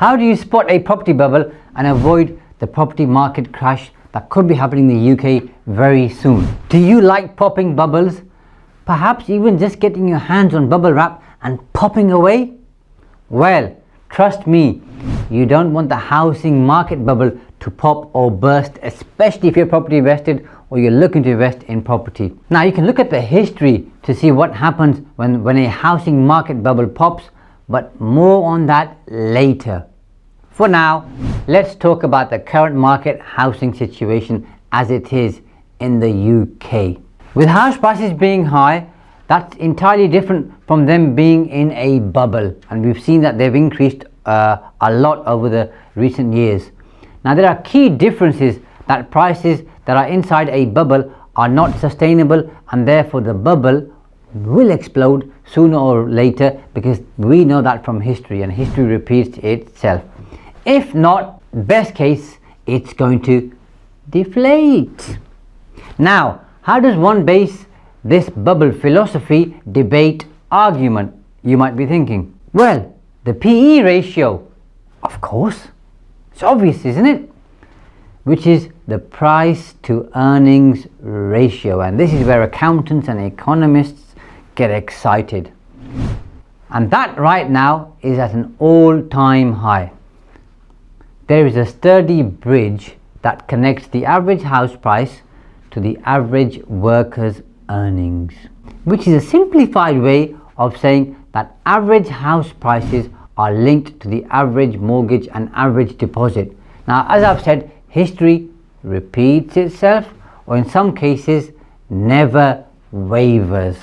How do you spot a property bubble and avoid the property market crash that could be happening in the UK very soon? Do you like popping bubbles? Perhaps even just getting your hands on bubble wrap and popping away? Well, trust me, you don't want the housing market bubble to pop or burst, especially if you're property invested or you're looking to invest in property. Now, you can look at the history to see what happens when a housing market bubble pops, but more on that later. For now, let's talk about the current market housing situation as it is in the UK. With house prices being high, that's entirely different from them being in a bubble, and we've seen that they've increased a lot over the recent years. Now, there are key differences that prices that are inside a bubble are not sustainable, and therefore the bubble will explode sooner or later, because we know that from history, and history repeats itself. If not, best case, it's going to deflate. Now, how does one base this bubble philosophy, debate, argument, you might be thinking? Well, the PE ratio, of course. It's obvious, isn't it? Which is the price to earnings ratio, and this is where accountants and economists get excited. And that right now is at an all-time high. There is a sturdy bridge that connects the average house price to the average worker's earnings, which is a simplified way of saying that average house prices are linked to the average mortgage and average deposit. Now, as I've said, history repeats itself, or in some cases never wavers,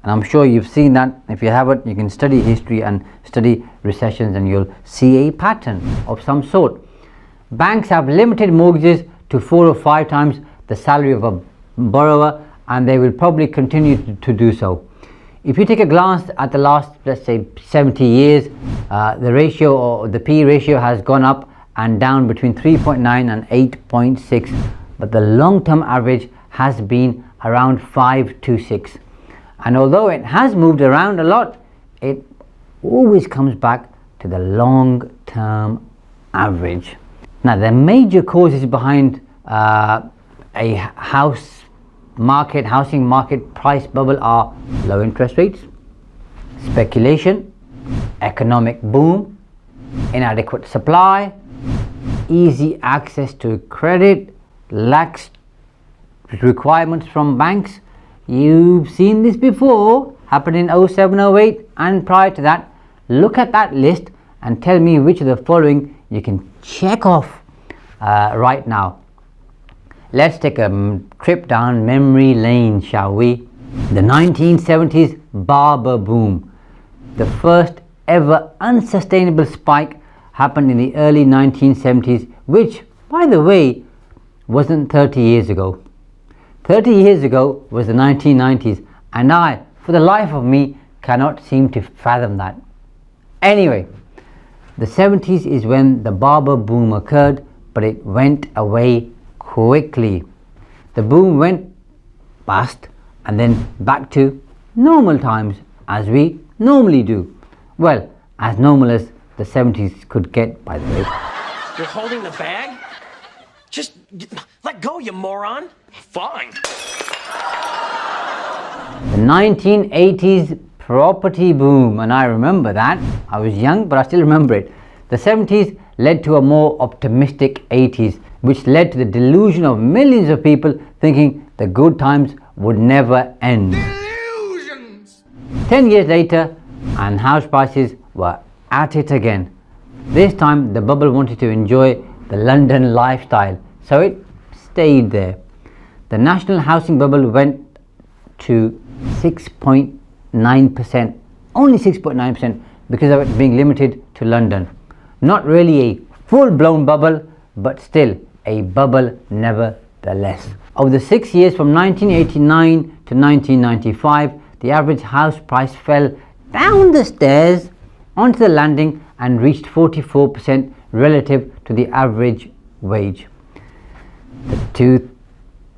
and I'm sure you've seen that. If you haven't, you can study history and study recessions and you'll see a pattern of some sort. Banks have limited mortgages to 4 or 5 times the salary of a borrower, and they will probably continue to do so. If you take a glance at the last, let's say, 70 years, the ratio, or the P ratio, has gone up and down between 3.9 and 8.6, but the long-term average has been around 5 to 6. And although it has moved around a lot, it always comes back to the long-term average. Now, the major causes behind a housing market price bubble are low interest rates, speculation, economic boom, inadequate supply, easy access to credit, lax requirements from banks. You've seen this before, happened in 07, 08, and prior to that. Look at that list and tell me which of the following you can check off right now. Let's take a trip down memory lane, shall we? The 1970s barber boom. The first ever unsustainable spike happened in the early 1970s, which, by the way, wasn't 30 years ago. 30 years ago was the 1990s, and I, for the life of me, cannot seem to fathom that. Anyway, the 70s is when the barber boom occurred, but it went away quickly. The boom went past and then back to normal times, as we normally do. Well, as normal as the 70s could get, by the way. You're holding the bag? Just let go, you moron. Fine. The 1980s property boom, and I remember that. I was young, but I still remember it. The 70s led to a more optimistic 80s, which led to the delusion of millions of people thinking the good times would never end. Delusions! 10 years later, and house prices were at it again. This time the bubble wanted to enjoy the London lifestyle, so it stayed there. The national housing bubble went to 6.9%, only 6.9%, because of it being limited to London. Not really a full-blown bubble, but still a bubble nevertheless. Over the 6 years from 1989 to 1995, the average house price fell down the stairs onto the landing and reached 44% relative to the average wage. The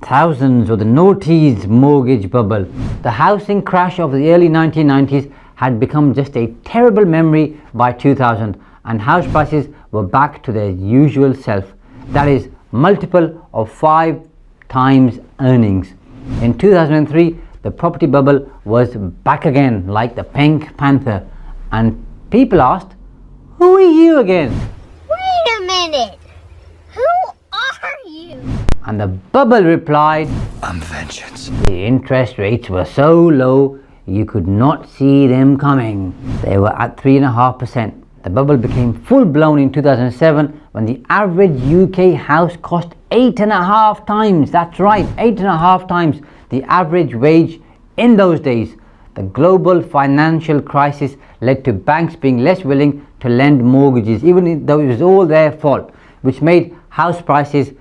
2000s, or the noughties mortgage bubble, the housing crash of the early 1990s, had become just a terrible memory by 2000, and house prices were back to their usual self, that is, multiple of 5 times earnings. In 2003, the property bubble was back again like the Pink Panther, and people asked, "Who are you again?" Wait a minute! Who are you? And the bubble replied, "I'm vengeance." The interest rates were so low you could not see them coming. They were at 3.5%. The bubble became full-blown in 2007 when the average UK house cost 8.5 times. That's right, 8.5 times the average wage in those days. The global financial crisis led to banks being less willing to lend mortgages, even though it was all their fault, which made house prices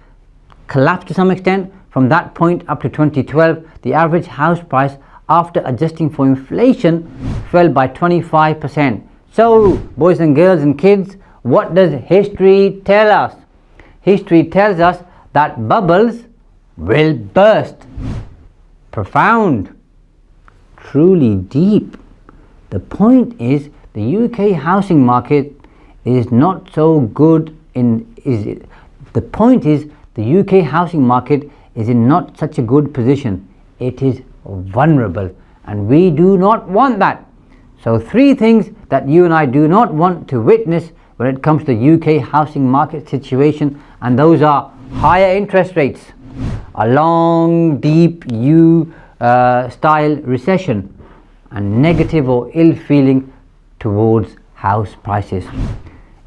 collapse to some extent. From that point up to 2012, the average house price after adjusting for inflation fell by 25%. So, boys and girls and kids, what does history tell us? History tells us that bubbles will burst. Profound. Truly deep. The point is, the UK housing market is not so good the point is, the UK housing market is in not such a good position. It is vulnerable, and we do not want that. So 3 things that you and I do not want to witness when it comes to the UK housing market situation, and those are higher interest rates, a long, deep style recession, and negative or ill feeling towards house prices.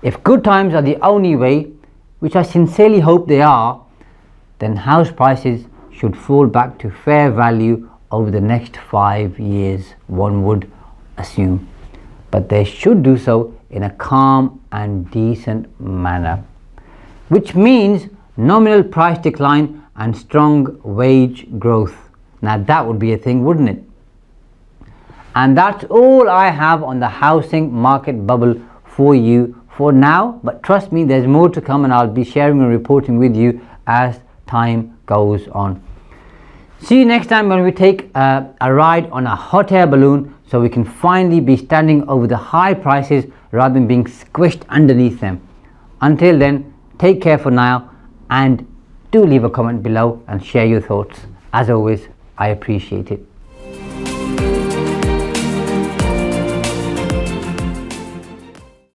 If good times are the only way, which I sincerely hope they are, then house prices should fall back to fair value over the next 5 years, one would assume. But they should do so in a calm and decent manner, which means nominal price decline and strong wage growth. Now that would be a thing, wouldn't it? And that's all I have on the housing market bubble for you for now, but trust me, there's more to come, and I'll be sharing and reporting with you as time goes on. See you next time when we take a ride on a hot air balloon, so we can finally be standing over the high prices rather than being squished underneath them. Until then, take care for now, and do leave a comment below and share your thoughts. As always, I appreciate it.